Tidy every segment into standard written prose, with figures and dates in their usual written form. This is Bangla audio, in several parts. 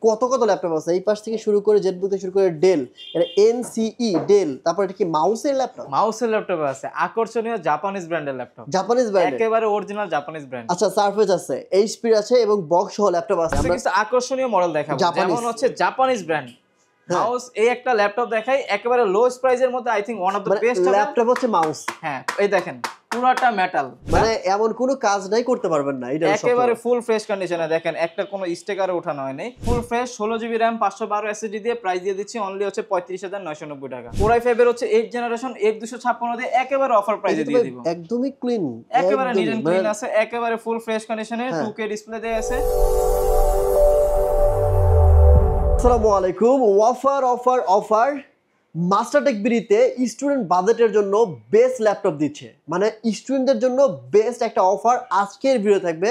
কত কত ল্যাপটপ আছে, এই পাশ থেকে শুরু করে জেটবুক থেকে শুরু করে ডেল, এটা এনসিই ডেল, তারপর এটা কি মাউসের ল্যাপটপ? মাউসের ল্যাপটপ আছে, আকর্ষণীয় জাপানিজ ব্র্যান্ডের ল্যাপটপ, জাপানিজ ব্র্যান্ড, একেবারে অরিজিনাল জাপানিজ ব্র্যান্ড। আচ্ছা সারফেস আছে, এইচপি আছে এবং বক্স সহ ল্যাপটপ আছে। আমরা কিছু আকর্ষণীয় মডেল দেখাবো, যেমন হচ্ছে জাপানিজ ব্র্যান্ড মাউস। এই একটা ল্যাপটপ দেখাই একেবারে লোয়েস্ট প্রাইসের মধ্যে, I thing one of the best laptop হচ্ছে মাউস। হ্যাঁ এই দেখেন পুরোটা মেটাল, মানে এমন কোনো কাজ নাই করতে পারবেন না, এটা একেবারে ফুল ফ্রেশ কন্ডিশনে। দেখেন একটা কোনো স্টিকারে ওঠানো হয়নি, full fresh 16GB RAM 512 SSD দিয়ে প্রাইস দিয়ে দিচ্ছি অনলি হচ্ছে 35,990 টাকা। Core i5 এর হচ্ছে 8 জেনারেশন 8256 দিয়ে একেবারে অফার প্রাইসে দিয়ে দিব, একদমই ক্লিন, একেবারে নিট এন্ড ক্লিন আছে, একেবারে ফুল ফ্রেশ কন্ডিশনে 2K ডিসপ্লে দেয়া আছে। আসসালামু আলাইকুম। অফার অফার অফার মাস্টারটেক বিডিতে স্টুডেন্ট বাজেটের জন্য বেস্ট ল্যাপটপ দিচ্ছে, মানে স্টুডেন্টদের জন্য বেস্ট একটা অফার আজকের ভিডিও থাকবে।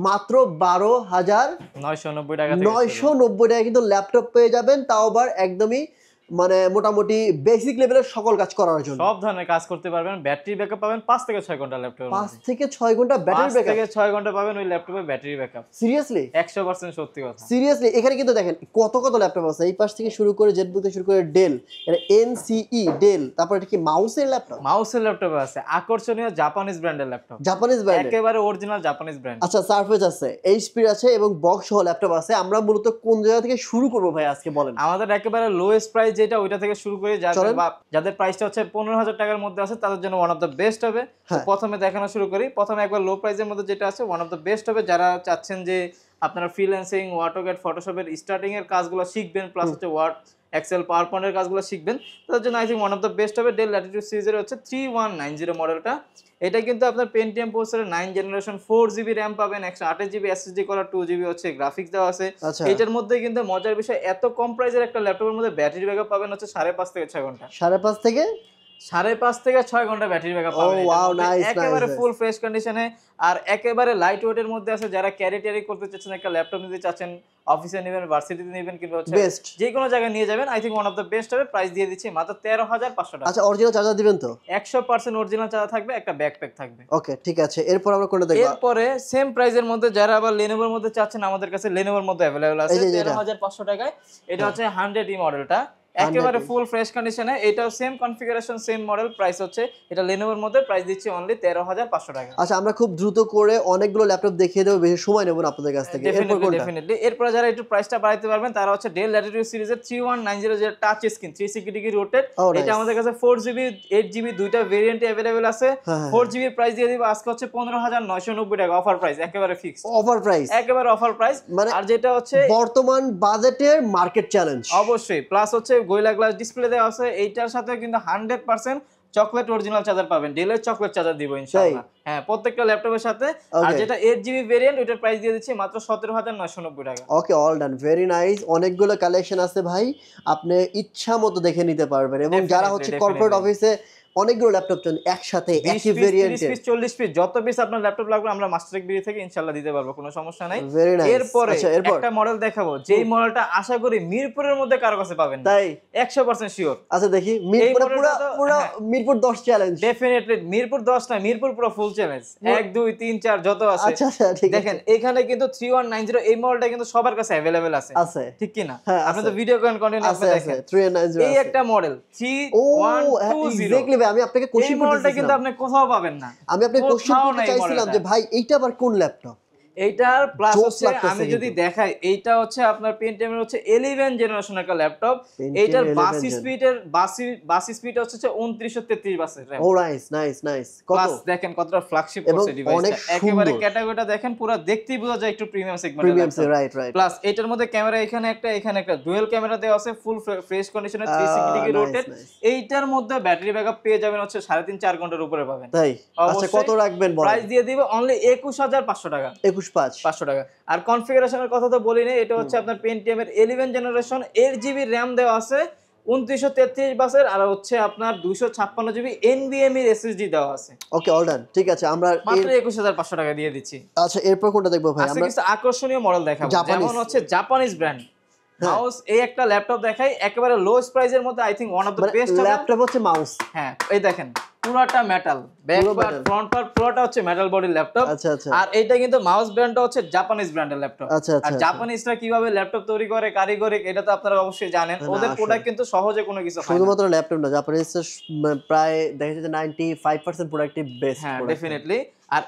মাত্র 12,990 টাকা, 990 টাকা কিন্তু ল্যাপটপ পেয়ে যাবেন, তাও আবার একদমই মানে মোটামুটি বেসিক লেভেলের সকল কাজ করার জন্য, সব ধরনের কাজ করতে পারবেন। ব্যাটারি ব্যাকআপ পাবেন 5 থেকে 6 ঘন্টা ল্যাপটপে, 5 থেকে 6 ঘন্টা ব্যাটারি ব্যাকআপ, 5 থেকে 6 ঘন্টা পাবেন ওই ল্যাপটপে ব্যাটারি ব্যাকআপ। সিরিয়াসলি 100% সত্যি কথা, সিরিয়াসলি। এখানে কিন্তু দেখেন কত কত ল্যাপটপ আছে, এই পাশ থেকে শুরু করে জেটবুক থেকে শুরু করে ডেল, এটা এনসিই ডেল, তারপর এটা কি মাউসের ল্যাপটপ? মাউসের ল্যাপটপ আছে, আকর্ষণীয় জাপানিজ ব্র্যান্ডের ল্যাপটপ, জাপানিজ ব্র্যান্ড, একেবারে অরিজিনাল জাপানিজ ব্র্যান্ড। আচ্ছা সারফেস আছে, এইচপি আছে এবং বক্স সহ ল্যাপটপ আছে। আমরা মূলত কোন জায়গা থেকে শুরু করব ভাই আজকে বলেন? আমাদের একেবারে লোয়েস্ট প্রাইস যেটা ওইটা থেকে শুরু করে, যাদের প্রাইসটা হচ্ছে 15,000 টাকার মধ্যে আছে তাদের জন্য ওয়ান অফ দ্য বেস্ট হবে। প্রথমে দেখানো শুরু করি, প্রথমে একবার লো প্রাইসের মধ্যে যেটা আছে ওয়ান অফ দ্য বেস্ট হবে। যারা চাচ্ছেন যে আপনারা ফ্রিল্যান্সিং, অটোক্যাড, ফটোশপের স্টার্টিং এর কাজগুলো শিখবেন, প্লাস হচ্ছে ওয়ার্ড, এক্সেল, পাওয়ার পয়েন্টের কাজগুলো শিখবেন, তাদের জন্য I think one of the best হবে। ডেল ল্যাটিটিউড সিরিজের হচ্ছে 3190 মডেলটা। এটা কিন্তু আপনার পেন্টিয়াম প্রসেসরের 9 জেনারেশন 4GB RAM পাবেন, 128GB SSD করা, 2GB হচ্ছে গ্রাফিক্স দেওয়া আছে। এটার মধ্যে কিন্তু মজার বিষয়, এত কম প্রাইসের একটা ল্যাপটপের মধ্যে ব্যাটারি ব্যাকআপ পাবেন হচ্ছে 5.5 থেকে 6 ঘন্টা, 5.5 থেকে 6 ঘন্টা ব্যাটারি ব্যাকআপ পাবেন। একেবারে ফুল ফ্রেশ কন্ডিশনে, আর একেবারে লাইট ওয়েটের মধ্যে আছে। যারা ক্যারি ট্যারি করতে চাচ্ছেন, একটা ল্যাপটপ নিতে চাচ্ছেন, অফিসে নেবেন, ভার্সিটিতে নেবেন, কিংবা হচ্ছে যে কোনো জায়গায় নিয়ে যাবেন, I think one of the best হবে। প্রাইস দিয়ে দিচ্ছি মাত্র 13,500 টাকা। আচ্ছা অরিজিনাল চার্জার দিবেন তো? 100% অরিজিনাল চার্জার থাকবে, একটা ব্যাকপ্যাক থাকবে। ওকে ঠিক আছে, এরপর আমরা কোনটা দেখব? এরপরে সেম প্রাইসের মধ্যে যারা আবার লেনোভোর মধ্যে চাচ্ছেন, আমাদের কাছে লেনোভোর মধ্যে अवेलेबल আছে 13,500 টাকায়। এটা হচ্ছে 100E মডেলটা, একেবারে ফুল ফ্রেশ কন্ডিশনে। এটাও same configuration, same model, price হচ্ছে এটা লেনোভোর মধ্যে, প্রাইস দিচ্ছি অনলি 13,500 টাকা। আচ্ছা আমরা খুব দ্রুত করে অনেকগুলো ল্যাপটপ দেখিয়ে দেব, বেশি সময় নেব না আপনাদের কাছ থেকে। ডেফিনেটলি এরপর যারা একটু প্রাইসটা বাড়াইতে পারবেন তারা হচ্ছে ডেল ল্যাটিটিউড সিরিজের 3190 যেটা টাচ স্ক্রিন 360 ডিগ্রি রোটেট। এটা আমাদের কাছে 4GB 8GB দুইটা ভেরিয়েন্টে अवेलेबल আছে। 4GB এর প্রাইস দিয়ে দিব আজকে হচ্ছে 15,990 টাকা, অফার প্রাইস, একেবারে ফিক্সড অফার প্রাইস, একেবারে অফার প্রাইস। আর যেটা হচ্ছে বর্তমান বাজেটের মার্কেট চ্যালেঞ্জ অবশ্যই, প্লাস হচ্ছে গোরিলা গ্লাস ডিসপ্লে দেওয়া আছে। এইটার সাথে কিন্তু 100% চকলেট অরিজিনাল চার্জার পাবেন, ডেলের চকলেট চার্জার দিব ইনশাআল্লাহ, হ্যাঁ প্রত্যেকটা ল্যাপটপের সাথে। আর যেটা 8GB ভেরিয়েন্ট, ওটার প্রাইস দিয়ে দিচ্ছি মাত্র 17,990 টাকা। Okay all done, very nice. অনেকগুলো কালেকশন আছে ভাই, আপনি ইচ্ছা মতো দেখে নিতে পারবেন। এবং যারা হচ্ছে কর্পোরেট অফিসে অনেকগুলো ল্যাপটপ চান একসাথে একই ভেরিয়েন্টে, 30 পিস 40 পিস যত পিস আপনার ল্যাপটপ লাগবে আমরা মাস্টারটেক বিডি থেকে ইনশাআল্লাহ দিতে পারবো, কোনো সমস্যা নাই। এরপরে একটা মডেল দেখাবো, যেই মডেলটা আশা করি মিরপুরের মধ্যে কারো কাছে পাবেন না, তাই 100% শিওর। আচ্ছা দেখি, মিরপুর পুরো মিরপুর 10 চ্যালেঞ্জ। ডেফিনেটলি মিরপুর 10 না, মিরপুর পুরো ফুল চ্যালেঞ্জ, 1 2 3 4 যত আছে। আচ্ছা ঠিক আছে, দেখেন এখানে কিন্তু 3190 এই মডেলটা কিন্তু সবার কাছে अवेलेबल আছে, ঠিক কি না? আপনি তো ভিডিও কন্টেন্ট আপনি দেখেন 3190 এই একটা মডেল 3120। এক্স্যাক্টলি ভাই, আমি আপনাকে কোশ্চেন মডেলটা কিন্তু আপনি কোথাও পাবেন না। আমি আপনাকে কোশ্চেন করতে চাইছিলাম যে ভাই এইটা আবার কোন ল্যাপটপ? এইটার প্লাস হচ্ছে আমি যদি দেখাই, এইটা হচ্ছে আপনার পেন্টিয়ামের হচ্ছে 11 জেনারেশনের একটা ল্যাপটপ। এইটার বাস স্পিড হচ্ছে 2933 বাসের র‍্যাম। ও নাইস কত প্লাস দেখেন কতটা ফ্ল্যাগশিপ করছে ডিভাইসটা, একেবারে ক্যাটাগরিটা দেখেন, পুরো দেখতেই বোঝা যায় একটু প্রিমিয়াম সেগমেন্টের, রাইট। প্লাস এটার মধ্যে ক্যামেরা এখানে একটা ডুয়াল ক্যামেরা দেওয়া আছে, ফুল ফ্রেশ কন্ডিশনে 360 ডিগ্রি রোটেট। এইটার মধ্যে ব্যাটারি ব্যাকআপ পেয়ে যাবেন হচ্ছে 3.5-4 ঘন্টার উপরে পাবেন। তাই আচ্ছা কত রাখবেন বলেন? প্রাইস দিয়ে দিব অনলি 21,500 টাকা, 500 টাকা। আর কনফিগারেশনের কথা তো বলি না, এটা হচ্ছে আপনার পেন্টিয়ামের 11 জেনারেশন 8GB RAM দেওয়া আছে, 2933 বাসের, আর হচ্ছে আপনার 256GB NVMe SSD দেওয়া আছে। ওকে অল ডান, ঠিক আছে, আমরা মাত্র 21,500 টাকা দিয়ে দিচ্ছি। আচ্ছা এরপর কোনটা দেখবো ভাই? আমরা কিছু আকর্ষণীয় মডেল দেখাবো, যেমন হচ্ছে জাপানিজ ব্র্যান্ড মাউস। এই একটা ল্যাপটপ দেখাই একেবারে লোয়েস্ট প্রাইসের মধ্যে, I thing one of the best laptop হচ্ছে মাউস। হ্যাঁ এই দেখেন পুরোটা metal, back part front part পুরোটা হচ্ছে মেটাল বডি ল্যাপটপ। আচ্ছা আচ্ছা। আর এটা কিন্তু মাউস ব্র্যান্ডটা হচ্ছে জাপানিজ ব্র্যান্ডের ল্যাপটপ। আচ্ছা আচ্ছা। আর জাপানিজরা কিভাবে ল্যাপটপ তৈরি করে কারিগরি, এটা তো আপনারা অবশ্যই জানেন। ওদের প্রোডাক্ট কিন্তু সহজে কোনো কিছু হয় না। শুধুমাত্র ল্যাপটপ না, জাপানিজ প্রায় দেখা যাচ্ছে 95% প্রোডাক্টই বেস্ট। হ্যাঁ ডেফিনেটলি। আর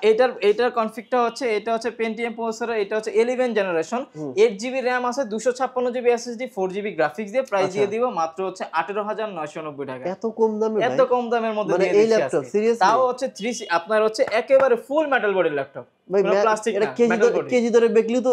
এটার কনফিগটা হচ্ছে, এটা হচ্ছে পেন্টিয়াম প্রসেসর, এটা হচ্ছে 11 জেনারেশন, 8GB র‍্যাম আছে, 256GB এসএসডি, 4GB গ্রাফিক্স দিয়ে প্রাইস দিয়ে দিব মাত্র হচ্ছে 18,990 টাকা। এত কম দামে ভাই? এত কম দামের মধ্যে মানে দিয়ে এই দিচ্ছি ল্যাপটপ আজকে। সিরিয়াসলি? তাও হচ্ছে আপনার হচ্ছে একেবারে ফুল মেটাল বডির ল্যাপটপ, ভাই কোনো প্লাস্টিক এটা না, মেটাল বডি। কেজি ধরে বেচলেও তো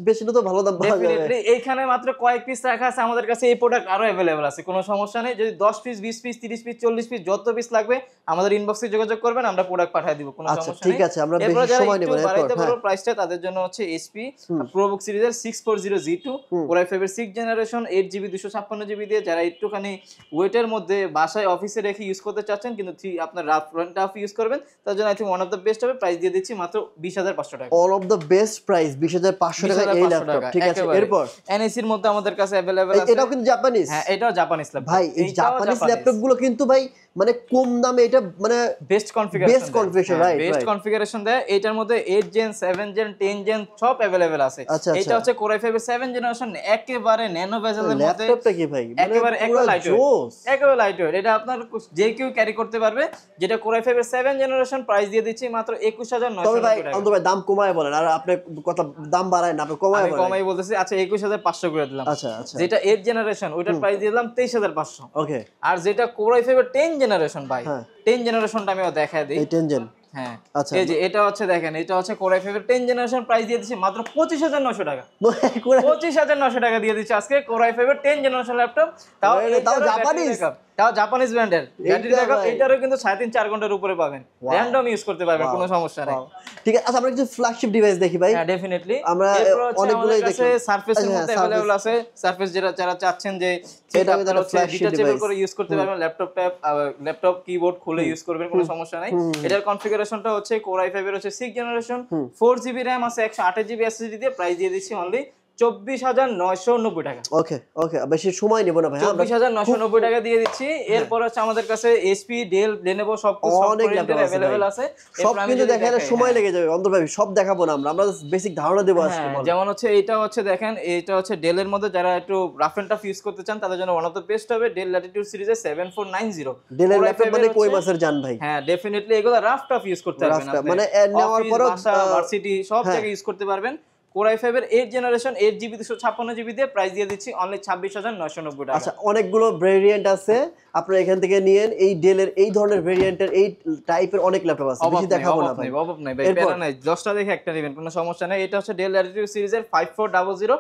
বেশি তো ভালো দাম পাওয়া যাবে। ডেফিনেটলি এইখানে মাত্র কয়েক পিস রাখা আছে, আমাদের কাছে এই প্রোডাক্ট আরো अवेलेबल আছে, কোনো সমস্যা নেই। যদি 10 পিস 20 পিস 30 পিস 40 পিস যত পিস লাগবে আমাদের ইনবক্সে যোগাযোগ করবেন, আমরা প্রোডাক্ট পাঠিয়ে দিব, কোনো সমস্যা নেই। ঠিক আছে, আমরা বেশি সময় নেব না। বাড়াইতে পারবো প্রাইসটা, তাদের জন্য হচ্ছে HP ProBook সিরিজের 640G2 Core i5 এর 6th জেনারেশন 8GB 256GB দিয়ে, যারা একটুখানি ওয়েটের মধ্যে বাসায় অফিসে রেখে ইউজ করতে চাচ্ছেন কিন্তু আপনার রাফ টাফ ইউজ করবেন, তার জন্য I think one of the best হবে। প্রাইস দিয়ে দিচ্ছি মাত্র 20,500 টাকা। All of the best price 20,500 টাকা এই ল্যাপটপ। ঠিক আছে, এরপর NEC এর মধ্যে আমাদের কাছে अवेलेबल আছে। এটাও কিন্তু জাপানিজ? হ্যাঁ এটাও জাপানিজ ল্যাপটপ ভাই। এই জাপানিজ ল্যাপটপ গুলো কিন্তু ভাই মানে কম দামে এটা মানে best configuration right, best configuration দেয়। এটার মধ্যে 8 জেন 7 জেন 10 জেন সব अवेलेबल আছে। এটা হচ্ছে Core i5 এর 7 জেনারেশন, একেবারে ন্যানো বেজেলের মধ্যে। ল্যাপটপটা কি ভাই একেবারে লাইট ওয়েট, এটা আপনার যে কেউ ক্যারি করতে পারবে। যেটা Core i5 এর 7 জেনারেশন, প্রাইস দিয়ে দিচ্ছি মাত্র 21,990 ভাই। টাকা। অন্তত ভাই দাম কমায় বলেন, আর আপনি কথা দাম বাড়ায় না, আপনি কমায় বলেন। আমি কমাই বলতেছি। আচ্ছা 21,500 করে দিলাম। আচ্ছা আচ্ছা। যেটা 8 জেনারেশন ওইটার প্রাইস দিয়ে দিলাম 23,500। ওকে। আর যেটা Core i5 এর 10 জেনারেশন ভাই, 10 জেনারেশনটা আমিও দেখায় দিই। এই 10 জেন? হ্যাঁ আচ্ছা। এই যে এটা হচ্ছে দেখেন, এটা হচ্ছে Core i5 এর 10 জেনারেশন, প্রাইস দিয়ে দিচ্ছি মাত্র 25,900 টাকা। 25,900 টাকা দিয়ে দিচ্ছি আজকে Core i5 এর 10 জেনারেশন ল্যাপটপ, তাও জাপানিজ ব্র্যান্ডের। ব্যাটারি ব্যাকআপ এটারও কিন্তু 3.5-4 ঘন্টার উপরে পাবেন, র‍্যান্ডম ইউজ করতে পারবেন, কোনো সমস্যা নেই। ঠিক আছে। আচ্ছা আমরা কিছু ফ্ল্যাগশিপ ডিভাইস দেখি ভাই। হ্যাঁ ডেফিনেটলি। আমরা অনেকগুলোই দেখি। সারফেস এর মধ্যে अवेलेबल আছে। সারফেস যারা চাচ্ছেন যে এটা একটা ফ্ল্যাগশিপ ডিভাইস করে ইউজ করতে পারবেন, ল্যাপটপ কিবোর্ড খুলে ইউজ করবেন, কোনো সমস্যা নাই। এটার কনফিগারেশনটা হচ্ছে Core i5 এর হচ্ছে 6 জেনারেশন, 4GB র‍্যাম আছে, 128GB এসএসডি দিয়ে, প্রাইস দিয়ে দিচ্ছি অনলি 24,990 টাকা। ওকে ওকে, বেশি সময় নেব না ভাই। 24,990 টাকা দিয়ে দিচ্ছি। এরপর হচ্ছে আমাদের কাছে HP ডেল Lenovo সব অনেক ল্যাপটপ अवेलेबल আছে। সব কিন্তু দেখালে সময় লেগে যাবে অন্তর ভাই, সব দেখাবো না আমরা বেসিক ধারণা দেব আজকে। যেমন হচ্ছে এটা হচ্ছে দেখেন, এটা হচ্ছে ডেলের মধ্যে যারা একটু রাফ এন্ড টাফ ইউজ করতে চান তাদের জন্য ওয়ান অফ দ্য বেস্ট হবে ডেল ল্যাটিটিউড সিরিজের 7490। ডেলের ল্যাপটপ মানে কই মাসের জান ভাই? হ্যাঁ ডেফিনেটলি, এগুলো রাফ টাফ ইউজ করতে পারবেন আপনি, মানে নেওয়ার পর ভার্সিটি সব জায়গায় ইউজ করতে পারবেন। Core i5 এর 8 জেনারেশন 8GB 256GB দিয়ে, প্রাইস দিয়ে দিচ্ছি অনলি 26,990 টাকা। আচ্ছা অনেকগুলো ভেরিয়েন্ট আছে, আপনারা এখান থেকে নিয়েন। এই ডেলের এই ধরনের ভেরিয়েন্টের এই টাইপের অনেক ল্যাপটপ আছে, বেশি দেখাবো না ভাই। অভাব নাই ভাই, প্যারা নাই, 10টা দেখে একটা নেবেন, কোনো সমস্যা নাই। এটা হচ্ছে ডেল ল্যাটিটিউড সিরিজের 5400,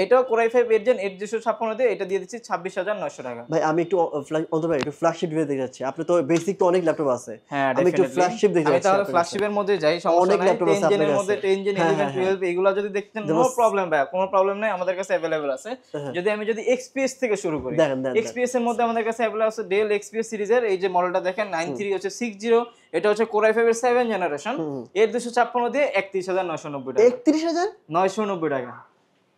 এটাও Core i5 8 জেন 8256 দিয়ে, এটা দিয়ে দিচ্ছি 26,900 টাকা। ভাই আমি একটু অন্তর ভাই একটু ফ্ল্যাগশিপ দেখতে যাচ্ছি। আপনি তো বেসিক তো অনেক ল্যাপটপ আছে, হ্যাঁ আমি একটু ফ্ল্যাগশিপ দেখতে যাচ্ছি। আমি তাহলে ফ্ল্যাগশিপের মধ্যে যাই, সমস্যা নাই। 10 জেনের মধ্যে 10 জেন 11 12 এগুলা যদি দেখতেন, নো প্রবলেম ভাই, কোনো প্রবলেম নাই, আমাদের কাছে अवेलेबल আছে। যদি XPS থেকে শুরু করি, XPS এর মধ্যে আমাদের কাছে अवेलेबल আছে ডেল XPS সিরিজের এই যে মডেলটা দেখেন 93 হচ্ছে 60, এটা হচ্ছে Core i5 এর 7 জেনারেশন 8256 দিয়ে 31,990 টাকা। 31,990 টাকা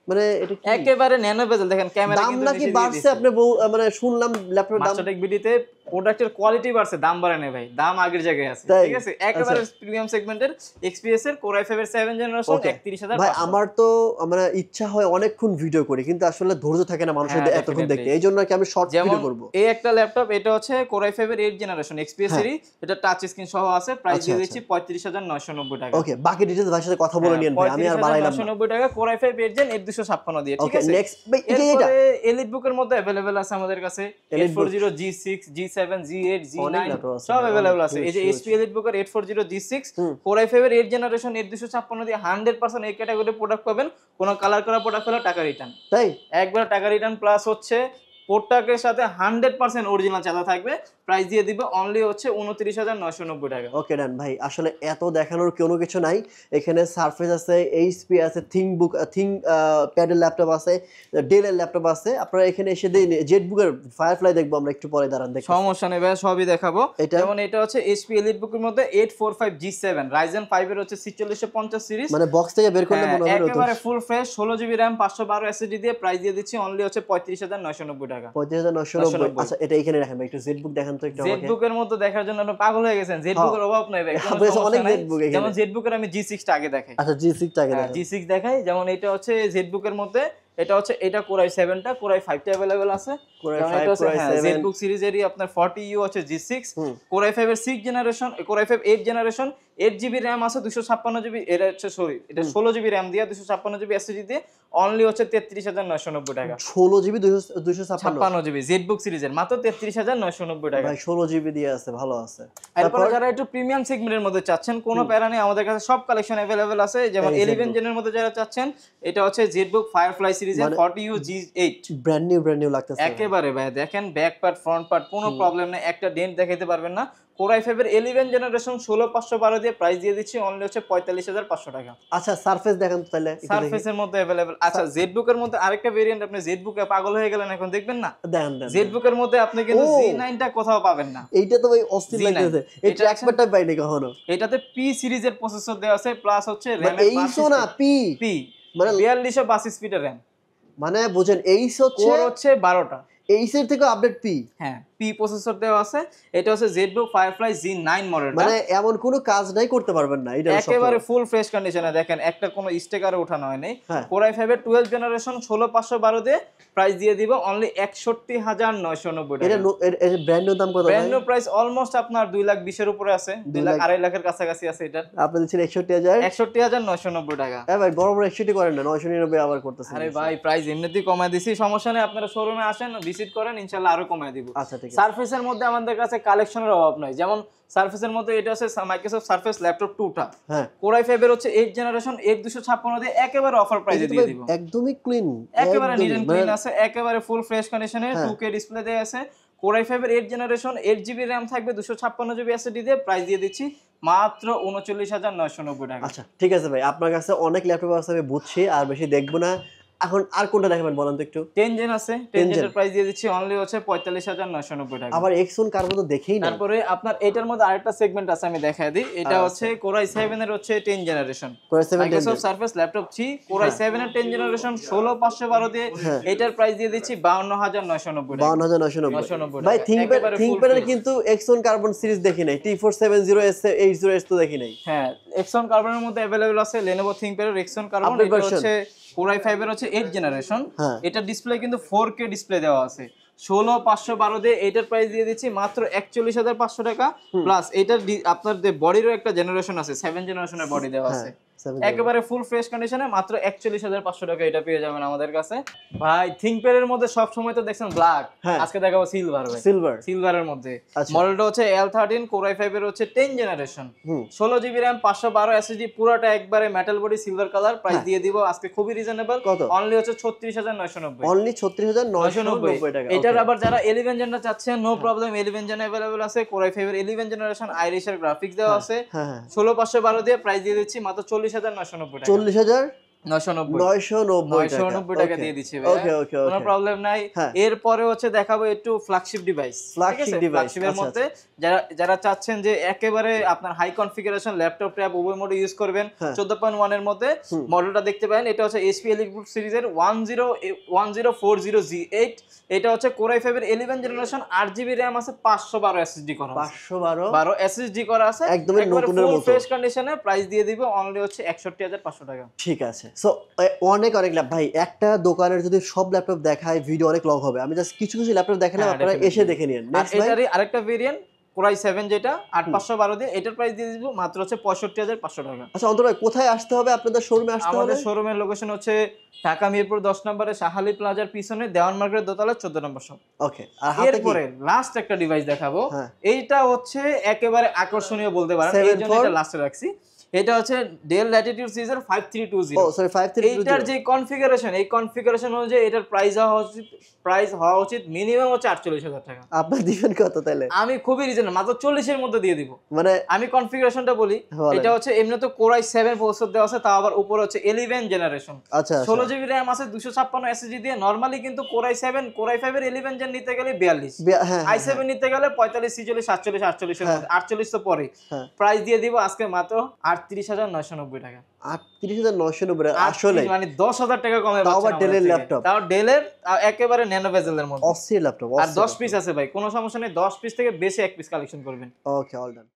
মানে এটা কি একেবারে ন্যানো বেজেল। দেখেন ক্যামেরা কিন্তু দাম নাকি বাড়ছে? আপনি মানে শুনলাম ল্যাপটপের দাম মাস্টারটেক ভিডিওতে প্রোডাক্টের কোয়ালিটি বাড়ছে, দাম বাড়ে না ভাই, দাম আগের জায়গায় আছে। ঠিক আছে, একেবারে প্রিমিয়াম সেগমেন্টের XPS এর Core i5 এর 7 জেনারেশন 31,000। ভাই আমার তো মানে ইচ্ছা হয় অনেকক্ষণ ভিডিও করি, কিন্তু আসলে ধৈর্য থাকে না মানুষের এতক্ষণ দেখতে, এইজন্য কি আমি শর্ট ভিডিও করব। এই একটা ল্যাপটপ, এটা হচ্ছে Core i5 এর 8 জেনারেশন XPS সিরিজ, এটা টাচ স্ক্রিন সহ আছে, প্রাইস দিয়ে দিচ্ছি 35,990 টাকা। ওকে, বাকি ডিটেইলস ভাইয়ের সাথে কথা বলে নিয়েন ভাই, আমি আর বাড়াইলাম না। 990 টাকা Core i5 8 জেন 8256 দিয়ে। ঠিক আছে, নেক্সট ভাই এটা এলিট বুকের মধ্যে अवेलेबल আছে আমাদের কাছে 840 G6 G7 G8 G9 সব अवेलेबल আছে। এই যে HP এলিট বুকের 840 G6 Core i5 এর 8 জেনারেশন 8256 দিয়ে 100% এই ক্যাটাগরি প্রোডাক্ট পাবেন। কোনো কালার করা প্রোডাক্ট হলে টাকা রিটার্ন, তাই একবার টাকা রিটার্ন প্লাস হচ্ছে প্রোডাক্টের সাথে 100% অরিজিনাল চাঁদা থাকবে। প্রাইস দিয়ে দিব অনলি হচ্ছে 29,990 টাকা। ওকে ডান ভাই, আসলে এত দেখানোর কোনো কিছু নাই। এখানে সারফেস আছে, HP আছে, থিংবুক প্যাডেল ল্যাপটপ আছে, ডেলের ল্যাপটপ আছে। আপনারা এখানে এসে দিন। জেটবুকের ফায়ারফ্লাই দেখবো আমরা একটু পরে, দাঁড়ান দেখো, সমস্যা নেই ভাই, সবই দেখাবো। যেমন এটা হচ্ছে HP এলিট বুকের মধ্যে 845 G7 Ryzen 5 এর হচ্ছে 4650 সিরিজ, মানে বক্স থেকে বের করলে মনে হবে একেবারে full fresh 16GB RAM 512 SSD দিয়ে, প্রাইস দিয়ে দিচ্ছি অনলি হচ্ছে 35,990 টাকা। টাকা। 35,990। আচ্ছা এটা এখানে রাখেন ভাই, একটু জেডবুক দেখান তো একটু আমাকে। জেডবুকের মতো দেখার জন্য আপনি পাগল হয়ে গেছেন। জেডবুকের অভাব নাই ভাই, কোনো আপনার কাছে সমস্যা অনেক নাই। জেডবুক এখানে। যেমন জেডবুকের আমি G6 টা আগে দেখাই। আচ্ছা G6 টা আগে দেখান। G6 দেখাই, যেমন এটা হচ্ছে জেডবুকের মধ্যে, এটা হচ্ছে এটা Core i7 টা, Core i5 টা अवेलेबल আছে। Core যেমন i5, এটা হচ্ছে Core i7 জেডবুক সিরিজেরই আপনার 40U আছে G6, Core i5 এর 6 generation, Core i5 8 generation, 8GB RAM আছে, 256GB, এটা হচ্ছে সরি এটা 16GB RAM দিয়ে 256GB SSD দিয়ে অনলি হচ্ছে 33,990 টাকা। 16GB 256 56GB জেডবুক সিরিজের মাত্র 33,990 টাকা। ভাই 16GB দিয়ে আছে, ভালো আছে। এরপরে যারা একটু প্রিমিয়াম সেগমেন্টের মধ্যে চাচ্ছেন, কোনো প্যারা নেই, আমাদের কাছে সব কালেকশন अवेलेबल আছে। যেমন 11 জেনের মধ্যে যারা চাচ্ছেন, এটা হচ্ছে জেডবুক ফায়ারফ্লাই সিরিজের 40U G8, ব্র্যান্ড নিউ লাগতেছে একেবারে ভাই। দেখেন ব্যাক পার্ট ফ্রন্ট পার্ট কোনো প্রবলেম নেই, একটা ডেন্ট দেখাইতে পারবেন না। Core i5 এর 11 জেনারেশন 16512 দিয়ে প্রাইস দিয়ে দিচ্ছি অনলি হচ্ছে 45,500 টাকা। আচ্ছা সারফেস দেখান তো তাহলে একটু দেখি। সারফেসের মধ্যে अवेलेबल। আচ্ছা জেডবুকের মধ্যে আরেকটা ভেরিয়েন্ট, আপনি জেডবুকে পাগল হয়ে গেলেন এখন দেখবেন না? দেন জেডবুকের মধ্যে আপনি কিন্তু G9 টা কোথাও পাবেন না। এইটা তো ভাই অস্থির লাগতেছে, এই ট্র্যাকপ্যাডটা পাইনি কখনো। এটাতে P সিরিজের প্রসেসর দেওয়া আছে, প্লাস হচ্ছে RAM এর এইসো না পি মানে 4252 স্পিডের RAM, মানে বুঝেন এইস হচ্ছে কোর হচ্ছে 12টা, এইসের থেকে আপডেট পি। হ্যাঁ P প্রসেসর দেওয়া আছে। এটা হচ্ছে জেডবুক ফায়ারফ্লাই G9 মডেলটা, মানে এমন কোনো কাজ নাই করতে পারবেন না, এটা একেবারে ফুল ফ্রেশ কন্ডিশনে। দেখেন একটা কোনো স্টিকারে ওঠানো হয়নি। Core i5 এর 12 জেনারেশন 16512 দিয়ে প্রাইস দিয়ে দিব অনলি 61,990 টাকা। এর ব্র্যান্ড নিউ দাম কত ভাই? ব্র্যান্ড নিউ প্রাইস অলমোস্ট আপনার 2,20,000 এর উপরে আছে, 2 লাখ 2.5 লাখের কাছাকাছি আছে। এটা আপনি দিচ্ছেন 61,000, 61,990 টাকা। হ্যাঁ ভাই বড় বড় 61 করেন না, 999 আবার করতেছেন। আরে ভাই প্রাইস এমনিতেই কমায় দিছি, সমস্যা নেই, আপনারা শোরুমে আসেন, ভিজিট করেন, ইনশাআল্লাহ আরো কমায় দিব। আচ্ছা ঠিক আছে। সারফেসের মধ্যে আমাদের কাছে কালেকশনের অভাব নাই। যেমন সারফেসের মধ্যে এটা আছে মাইক্রোসফট সারফেস ল্যাপটপ 2 টা, হ্যাঁ Core i5 এর হচ্ছে 8 জেনারেশন 8256 দিয়ে একেবারে অফার প্রাইসে দিয়ে দিব। একদমই ক্লিন, একেবারে নিট এন্ড ক্লিন আছে, একেবারে ফুল ফ্রেশ কন্ডিশনে, 2K ডিসপ্লে দেয়া আছে। Core i5 এর 8 জেনারেশন 8GB RAM থাকবে, 256GB SSD দিয়ে প্রাইস দিয়ে দিচ্ছি মাত্র 39,990 টাকা। আচ্ছা ঠিক আছে ভাই, আপনার কাছে অনেক ল্যাপটপ আছে আমি বুঝছি, আর বেশি দেখবো না। এখন আর কোনটা দেখাবেন বলেন তো একটু। 10 জেন আছে, 10 জেনের প্রাইস দিয়ে দিচ্ছি অনলি হচ্ছে 45,990 টাকা। আবার এক্সন কার্বন তো দেখেই না। তারপরে আপনার এটার মধ্যে আরেকটা সেগমেন্ট আছে, আমি দেখাই দিই। এটা হচ্ছে Core i7 এর হচ্ছে 10 generation, Core i7 Microsoft Surface laptop 3 Core i7 এর 10 জেনারেশন 16512 দিয়ে এটার প্রাইস দিয়ে দিচ্ছি 52,990 টাকা। 52,990 ভাই। থিংকপ্যাডের কিন্তু এক্সন কার্বন সিরিজ দেখি নাই, T470S 80S তো দেখি নাই। হ্যাঁ এক্সন কার্বনের মধ্যে अवेलेबल আছে Lenovo ThinkPad এর এক্সন কার্বন। এটা হচ্ছে Core i5 এর হচ্ছে 8 জেনারেশন, এটা ডিসপ্লে কিন্তু 4K ডিসপ্লে দেওয়া আছে। 16512 দিয়ে এটার প্রাইস দিয়ে দিচ্ছি মাত্র 41,500 টাকা। প্লাস এটার আপনার যে বডিরও একটা জেনারেশন আছে, 7 জেনারেশনের বডি দেওয়া আছে, একেবারে ফুল ফ্রেশ কন্ডিশনে মাত্র 41,500 টাকা এটা পেয়ে যাবেন আমাদের কাছে। ভাই থিংকপ্যাড এর মধ্যে সব সময় তো দেখছেন ব্ল্যাক, আজকে দেখাবো সিলভার। ভাই সিলভারের মধ্যে মডেলটা হচ্ছে L13 Core i5 এর হচ্ছে 10 জেনারেশন, 16GB RAM 512 SSD, পুরোটা একবারে metal body silver colour. Price দিয়ে দিব আজকে খুবই রিজনেবল, অনলি হচ্ছে 36,990, অনলি 36,990 টাকা। এটার আবার যারা 11 জেনটা চাচ্ছেন নো প্রবলেম, 11 জেন अवेलेबल আছে। Core i5 এর 11 জেনারেশন আইরিশ এর গ্রাফিক্স দেওয়া আছে, 16512 দিয়ে প্রাইস দিয়ে দিচ্ছি মাত্র 40,990 টাকা। 40,990 টাকা দিয়ে দিচ্ছি ভাই। ওকে ওকে ওকে, কোনো প্রবলেম নাই। এরপরে হচ্ছে দেখাবো একটু ফ্ল্যাগশিপ ডিভাইস। ফ্ল্যাগশিপের মধ্যে যারা চাচ্ছেন যে একেবারে আপনার হাই কনফিগারেশন ল্যাপটপ ট্যাব উভয় মোডে ইউজ করবেন, 14.1 এর মধ্যে মডেলটা দেখতে পারেন। এটা হচ্ছে HP EliteBook সিরিজের 1040G8। এটা হচ্ছে Core i5 এর 11 জেনারেশন, 8GB RAM আছে, 512 SSD করা আছে, 512 SSD করা আছে, একদমই নতুনের মতো ফ্রেশ কন্ডিশনে। প্রাইস দিয়ে দিব অনলি হচ্ছে 61,500 টাকা। ঠিক আছে। সো অনেক ভাই, একটা দোকানের যদি সব ল্যাপটপ দেখায় ভিডিও অনেক লং হবে, আমি জাস্ট কিছু কিছু ল্যাপটপ দেখালাম, আপনারা এসে দেখে নিন। নেক্সট এটারই আরেকটা ভেরিয়েন্ট Core i7 যেটা 8512 দিয়ে, এটার প্রাইস দিয়ে দিব মাত্র হচ্ছে 65,500 টাকা। আচ্ছা অন্তর ভাই, কোথায় আসতে হবে আপনাদের শোরুমে? আসতে হবে, আমাদের শোরুমের লোকেশন হচ্ছে ঢাকা মিরপুর 10 নম্বরে শাহালি প্লাজার পিছনে দেওয়ান মার্কেটের দোতলা 14 নম্বর শপ। ওকে, আর হাতে কি এরপরে লাস্ট একটা ডিভাইস দেখাবো। এইটা হচ্ছে একেবারে আকর্ষণীয় বলতে পারেন, এইজন্য এটা লাস্টে রাখছি। এটা হচ্ছে Dell Latitude সিরিজের 5320। ও সরি 5320। এটার যে কনফিগারেশন, এই কনফিগারেশন অনুযায়ী এটার প্রাইস হওয়া উচিত মিনিমাম হচ্ছে 48,000 টাকা। আপনি দিবেন কত তাহলে? আমি খুবই রিজনেবল, মাত্র 40 এর মধ্যে দিয়ে দিব। মানে আমি কনফিগারেশনটা বলি, এটা হচ্ছে এমনি তো Core i7 প্রসেসর দেওয়া আছে, তাও আবার উপরে হচ্ছে 11 জেনারেশন। আচ্ছা 16GB RAM আছে, 256 SSD দিয়ে। নরমালি কিন্তু Core i5 এর 11 জেন নিতে গেলে 42, i7 নিতে গেলে 45 46 47 48 এর মধ্যে, 48 তো পরে। প্রাইস দিয়ে দিব আজকে মাত্র 38,990 টাকা। 38,990 আসলে মানে 10,000 টাকা কমে তাও আবার পাচ্ছেন ডেলের আমাদের থেকে। ল্যাপটপ। তাও ডেলের একেবারে ন্যানো বেজেলের মধ্যে। অস্থির ল্যাপটপ আর 10 পিস আছে ভাই, কোনো সমস্যা নেই, 10 পিস থেকে বেশি 1 পিস কালেকশন করবেন। ওকে, অল ডান।